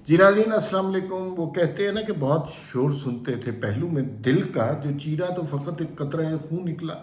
जी नाज़रीन अस्सलाम वालेकुम। वो कहते हैं ना कि बहुत शोर सुनते थे पहलू में दिल का, जो चीरा तो फ़कत एक कतरा खून निकला।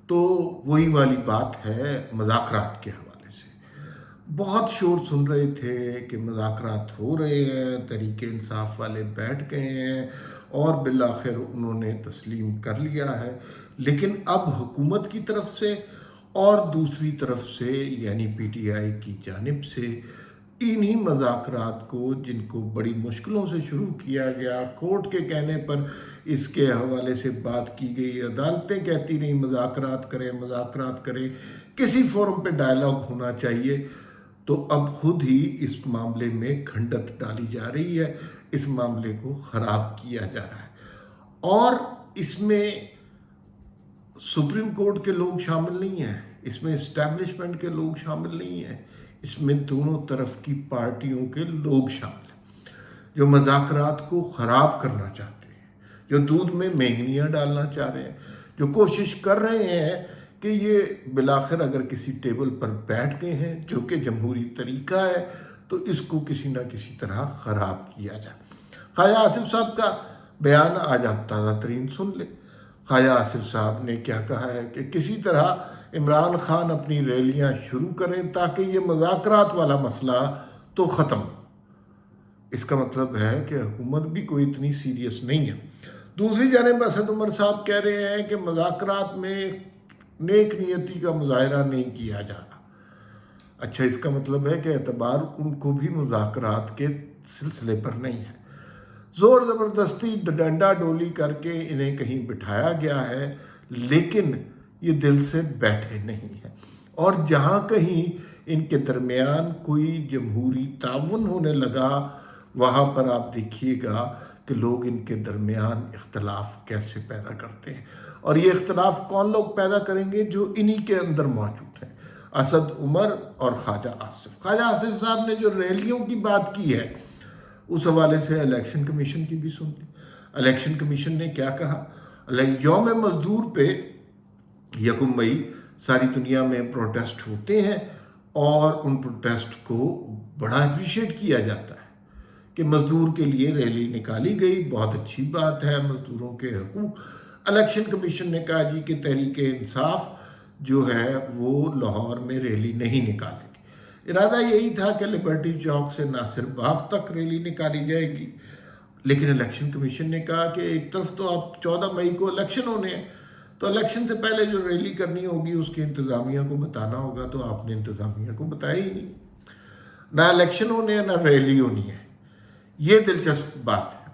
तो वही वाली बात है मज़ाकरात के हवाले से। बहुत शोर सुन रहे थे कि मज़ाकरात हो रहे हैं, तहरीक इंसाफ वाले बैठ गए हैं और बिल आखिर उन्होंने तस्लीम कर लिया है। लेकिन अब हुकूमत की तरफ से और दूसरी तरफ से यानी पीटीआई की जानिब से इन्हीं मज़ाकरात को, जिनको बड़ी मुश्किलों से शुरू किया गया, कोर्ट के कहने पर इसके हवाले से बात की गई, अदालतें कहती नहीं मज़ाकरात करें मज़ाकरात करें, किसी फोरम पे डायलॉग होना चाहिए, तो अब खुद ही इस मामले में खंडत डाली जा रही है, इस मामले को ख़राब किया जा रहा है। और इसमें सुप्रीम कोर्ट के लोग शामिल नहीं हैं, इसमें इस्टेब्लिशमेंट के लोग शामिल नहीं हैं, इसमें दोनों तरफ की पार्टियों के लोग शामिल हैं जो मज़ाकरात को ख़राब करना चाहते हैं, जो दूध में मेंगनियाँ डालना चाह रहे हैं, जो कोशिश कर रहे हैं कि ये बिलाखिर अगर किसी टेबल पर बैठ गए हैं, जो कि जमहूरी तरीका है, तो इसको किसी ना किसी तरह ख़राब किया जाए। ख्वाजा आसिफ साहब का बयान आज आप ताज़ा तरीन सुन लें। ख्वाजा आसिफ साहब ने क्या कहा है कि किसी तरह इमरान खान अपनी रैलियां शुरू करें ताकि ये मज़ाकरात वाला मसला तो ख़त्म। इसका मतलब है कि हुकूमत भी कोई इतनी सीरियस नहीं है। दूसरी जानिब असद उमर साहब कह रहे हैं कि मज़ाकरात में नेक नियति का मुजाहरा नहीं किया जा रहा। अच्छा, इसका मतलब है कि एतबार उनको भी मुज़ाकरात के सिलसिले पर नहीं है। ज़ोर ज़बरदस्ती डंडा डोली करके इन्हें कहीं बिठाया गया है, लेकिन ये दिल से बैठे नहीं हैं। और जहाँ कहीं इनके दरमियान कोई जमहूरी ताउन होने लगा, वहाँ पर आप देखिएगा कि लोग इनके दरमियान इख्तलाफ कैसे पैदा करते हैं। और ये इख्तलाफ कौन लोग पैदा करेंगे? जो इन्हीं के अंदर मौजूद हैं, असद उमर और ख्वाजा आसिफ। ख्वाजा आसिफ साहब ने जो रैलियों की बात की है, उस हवाले से इलेक्शन कमीशन की भी सुन ली। इलेक्शन कमीशन ने क्या कहा? यौम मजदूर पे 1 मई सारी दुनिया में प्रोटेस्ट होते हैं और उन प्रोटेस्ट को बड़ा अप्रिशिएट किया जाता है कि मज़दूर के लिए रैली निकाली गई, बहुत अच्छी बात है, मज़दूरों के हकूक़। इलेक्शन कमीशन ने कहा जी कि तहरीक इंसाफ जो है वो लाहौर में रैली नहीं निकालेगी। इरादा यही था कि लिबर्टी चौक से नासिर बाग तक रैली निकाली जाएगी, लेकिन इलेक्शन कमीशन ने कहा कि एक तरफ तो आप 14 मई को इलेक्शन होने हैं, तो इलेक्शन से पहले जो रैली करनी होगी उसकी इंतज़ामिया को बताना होगा, तो आपने इंतज़ामिया को बताया ही नहीं। ना इलेक्शन होने हैं ना रैली होनी है। ये दिलचस्प बात है।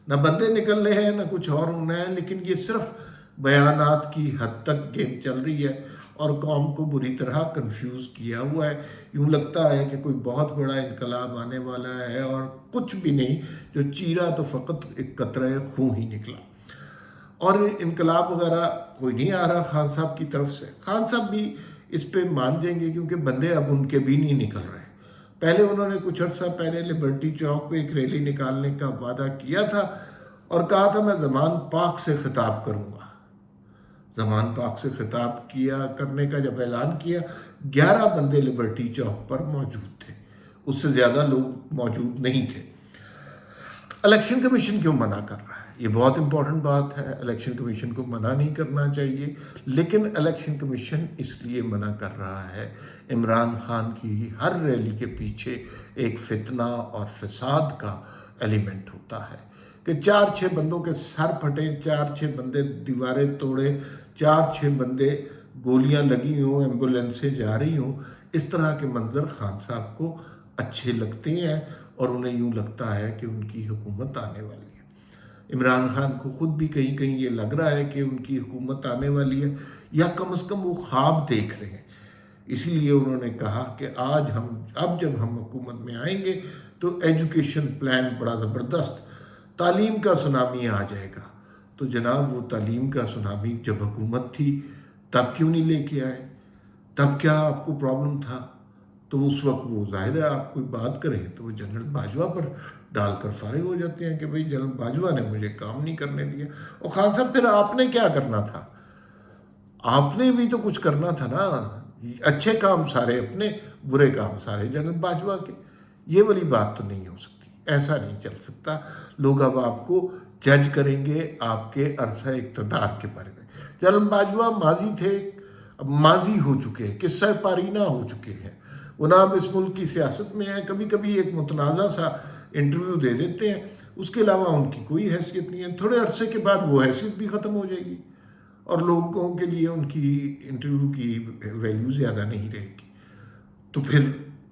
ना बंदे निकलने हैं ना कुछ और होना है, लेकिन ये सिर्फ बयानात की हद तक गेम चल रही है और कौम को बुरी तरह कंफ्यूज किया हुआ है। यूँ लगता है कि कोई बहुत बड़ा इनकलाब आने वाला है और कुछ भी नहीं, जो चीरा तो फ़कत एक कतरा खून ही निकला। और इनकलाब वगैरह कोई नहीं आ रहा खान साहब की तरफ से। खान साहब भी इस पे मान जाएंगे, क्योंकि बंदे अब उनके भी नहीं निकल रहे। पहले उन्होंने कुछ अर्सा पहले लिबर्टी चौक पे एक रैली निकालने का वादा किया था और कहा था मैं ज़मान पाक से खिताब करूँगा। ज़मान पाक से खिताब किया करने का जब ऐलान किया, 11 बंदे लिबर्टी चौक पर मौजूद थे, उससे ज़्यादा लोग मौजूद नहीं थे। इलेक्शन कमीशन क्यों मना कर रहा है? ये बहुत इंपॉर्टेंट बात है। इलेक्शन कमीशन को मना नहीं करना चाहिए, लेकिन इलेक्शन कमीशन इसलिए मना कर रहा है, इमरान खान की हर रैली के पीछे एक फितना और फसाद का एलिमेंट होता है कि 4-6 बंदों के सर फटे, 4-6 बंदे दीवारें तोड़े, 4-6 बंदे गोलियां लगी हों, एम्बुलेंसें जा रही हों। इस तरह के मंजर खान साहब को अच्छे लगते हैं और उन्हें यूँ लगता है कि उनकी हुकूमत आने वाली है। इमरान खान को ख़ुद भी कहीं कहीं ये लग रहा है कि उनकी हुकूमत आने वाली है, या कम से कम वो ख्वाब देख रहे हैं। इसीलिए उन्होंने कहा कि अब जब हम हुकूमत में आएंगे तो एजुकेशन प्लान बड़ा ज़बरदस्त, तालीम का सुनामी आ जाएगा। तो जनाब, वो तालीम का सुनामी जब हुकूमत थी तब क्यों नहीं लेके आए? तब क्या आपको प्रॉब्लम था? तो उस वक्त वो ज़ाहिर है आप कोई बात करें तो वो जनरल बाजवा पर डालकर फारिग हो जाते हैं कि भाई जनरल बाजवा ने मुझे काम नहीं करने दिया। और खान साहब, फिर आपने क्या करना था? आपने भी तो कुछ करना था ना। अच्छे काम सारे अपने, बुरे काम सारे जनरल बाजवा के। ये वाली बात तो नहीं हो सकती। ऐसा नहीं चल सकता. लोग अब आपको जज करेंगे आपके अरसा इक़्तिदार के बारे में. जनरल बाजवा माजी थे, अब माजी हो चुके हैं, किस्सा पारीना हो चुके हैं. वो ना अब इस मुल्क की सियासत में है, कभी कभी एक मुतनाज़ा सा इंटरव्यू दे देते हैं, उसके अलावा उनकी कोई हैसियत नहीं है. थोड़े अरसे के बाद वो हैसियत भी ख़त्म हो जाएगी और लोगों के लिए उनकी इंटरव्यू की वैल्यू ज़्यादा नहीं रहेगी. तो फिर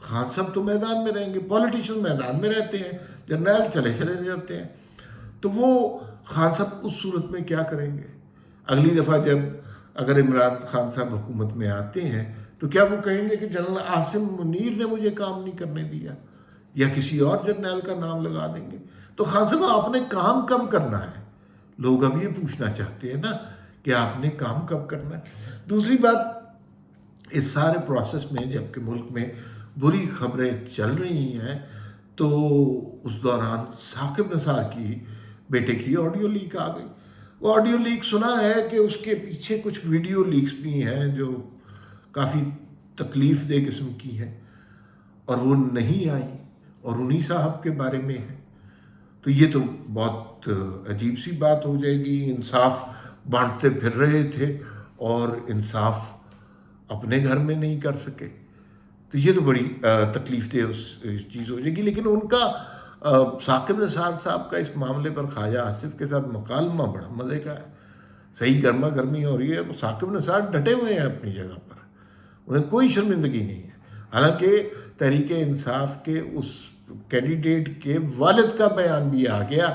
खान साहब तो मैदान में रहेंगे, पॉलिटिशियन मैदान में रहते हैं, जर्नैल चले चले जाते हैं. तो वो खान साहब उस सूरत में क्या करेंगे? अगली दफ़ा जब अगर इमरान खान साहब हुकूमत में आते हैं तो क्या वो कहेंगे कि जनरल आसिम मुनीर ने मुझे काम नहीं करने दिया, या किसी और जर्नैल का नाम लगा देंगे? तो खान साहब आपने काम कब करना है? लोग अब ये पूछना चाहते हैं ना कि आपने काम कब करना है. दूसरी बात, इस सारे प्रोसेस में जबकि मुल्क में बुरी खबरें चल रही हैं तो उस दौरान साकिब निसार की बेटे की ऑडियो लीक आ गई. वो ऑडियो लीक सुना है कि उसके पीछे कुछ वीडियो लीक्स भी हैं जो काफ़ी तकलीफ़ दे किस्म की हैं और वो नहीं आई और उन्हीं साहब के बारे में है. तो ये तो बहुत अजीब सी बात हो जाएगी. इंसाफ बांटते फिर रहे थे और इंसाफ अपने घर में नहीं कर सके, तो ये तो बड़ी तकलीफ दे उस चीज़ हो जाएगी. लेकिन उनका साकिब निसार साहब का इस मामले पर ख्वाजा आसिफ के साथ मुकालमा बड़ा मज़े का है. सही गर्मा गर्मी हो रही है. वो साकिब निसार डटे हुए हैं अपनी जगह पर, उन्हें कोई शर्मिंदगी नहीं है. हालांकि तहरीके इंसाफ के उस कैंडिडेट के वालिद का बयान भी आ गया.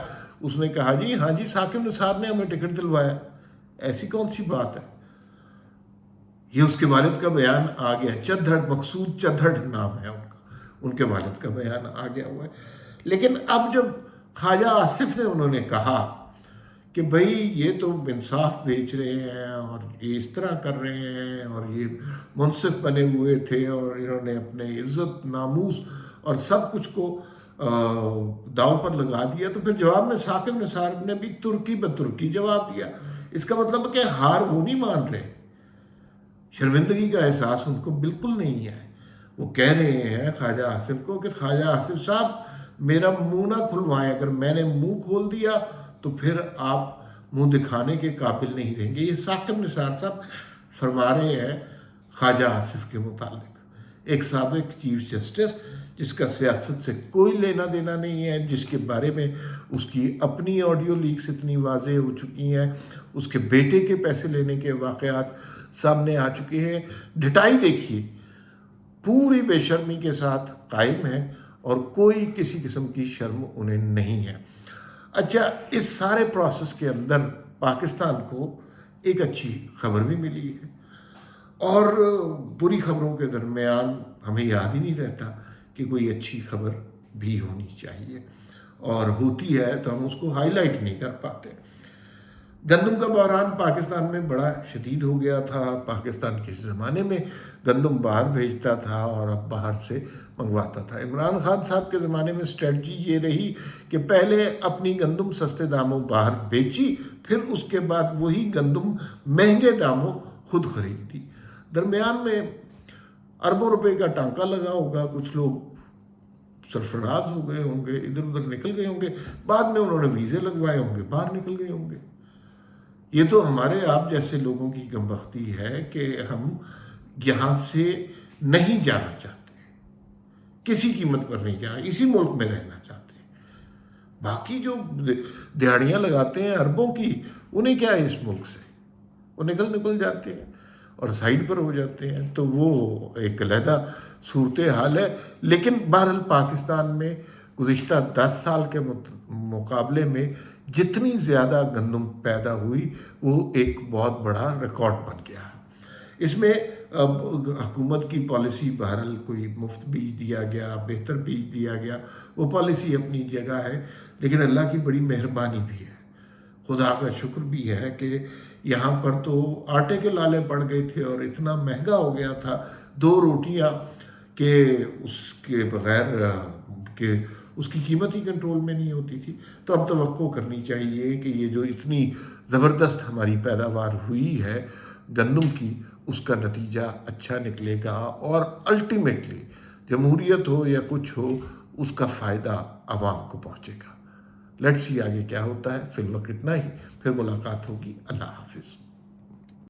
उसने कहा जी हाँ जी साकिब निसार ने हमें टिकट दिलवाया. ऐसी कौन सी बात है? ये उसके वालिद का बयान आ गया. चद्दड़, मकसूद चद्दड़ नाम है उनका, उनके वालिद का बयान आ गया हुआ है. लेकिन अब जब ख्वाजा आसिफ ने उन्होंने कहा कि भाई ये तो इंसाफ बेच रहे हैं और ये इस तरह कर रहे हैं और ये मुनसिफ बने हुए थे और इन्होंने अपने इज़्ज़त, नामूस और सब कुछ को दाव पर लगा दिया, तो फिर जवाब में साकिब निसार ने भी तुर्की ब तुर्की जवाब दिया. इसका मतलब है कि हार वो नहीं मान रहे, शर्मिंदगी का एहसास उनको बिल्कुल नहीं है. वो कह रहे हैं ख्वाजा आसिफ को कि ख्वाजा आसिफ साहब मेरा मुंह ना खुलवाएं, अगर मैंने मुंह खोल दिया तो फिर आप मुंह दिखाने के काबिल नहीं रहेंगे. ये साकिब निसार साहब फरमा रहे हैं ख्वाजा आसिफ के मुतालिक, एक साबिक चीफ जस्टिस जिसका सियासत से कोई लेना देना नहीं है, जिसके बारे में उसकी अपनी ऑडियो लीक्स इतनी वाज़ेह हो चुकी हैं, उसके बेटे के पैसे लेने के वाक़यात सामने आ चुके हैं. ढिठाई देखिए, पूरी बेशर्मी के साथ कायम है और कोई किसी किस्म की शर्म उन्हें नहीं है. अच्छा, इस सारे प्रोसेस के अंदर पाकिस्तान को एक अच्छी खबर भी मिली है और बुरी खबरों के दरमियान हमें याद ही नहीं रहता कि कोई अच्छी खबर भी होनी चाहिए, और होती है तो हम उसको हाईलाइट नहीं कर पाते. गंदम का बहरान पाकिस्तान में बड़ा शदीद हो गया था. पाकिस्तान किसी ज़माने में गंदम बाहर भेजता था और अब बाहर से मंगवाता था. इमरान खान साहब के ज़माने में स्ट्रेटजी ये रही कि पहले अपनी गंदम सस्ते दामों बाहर बेची, फिर उसके बाद वही गंदम महंगे दामों खुद खरीदी. दरमियान में अरबों रुपए का टांका लगा होगा, कुछ लोग सरफराज हो गए होंगे, इधर उधर निकल गए होंगे, बाद में उन्होंने वीज़े लगवाए होंगे, बाहर निकल गए होंगे. ये तो हमारे आप जैसे लोगों की कमबख्ती है कि हम यहाँ से नहीं जाना चाहते, किसी कीमत पर नहीं जाना, इसी मुल्क में रहना चाहते हैं. बाकी जो दिहाड़ियाँ लगाते हैं अरबों की, उन्हें क्या है इस मुल्क से, वो निकल जाते हैं और साइड पर हो जाते हैं. तो वो एक अलहदा सूरत हाल है. लेकिन बहरहाल पाकिस्तान में गुज़िश्ता 10 साल के मुकाबले में जितनी ज़्यादा गंदम पैदा हुई वो एक बहुत बड़ा रिकॉर्ड बन गया. इसमें अब हुकूमत की पॉलिसी, बहरहाल कोई मुफ्त बीज दिया गया, बेहतर बीज दिया गया, वो पॉलिसी अपनी जगह है. लेकिन अल्लाह की बड़ी मेहरबानी भी है, खुदा का शुक्र भी है कि यहाँ पर तो आटे के लाले पड़ गए थे और इतना महंगा हो गया था 2 रोटियाँ कि उसके बग़ैर कि उसकी कीमत ही कंट्रोल में नहीं होती थी. तो अब तवक्को करनी चाहिए कि ये जो इतनी ज़बरदस्त हमारी पैदावार हुई है गंदम की, उसका नतीजा अच्छा निकलेगा और अल्टीमेटली जमहूरियत हो या कुछ हो, اس کا فائدہ عوام کو پہنچے گا۔ لیٹس سی آگے کیا ہوتا ہے، فی الوقت اتنا ہی، پھر ملاقات ہوگی۔ اللہ حافظ۔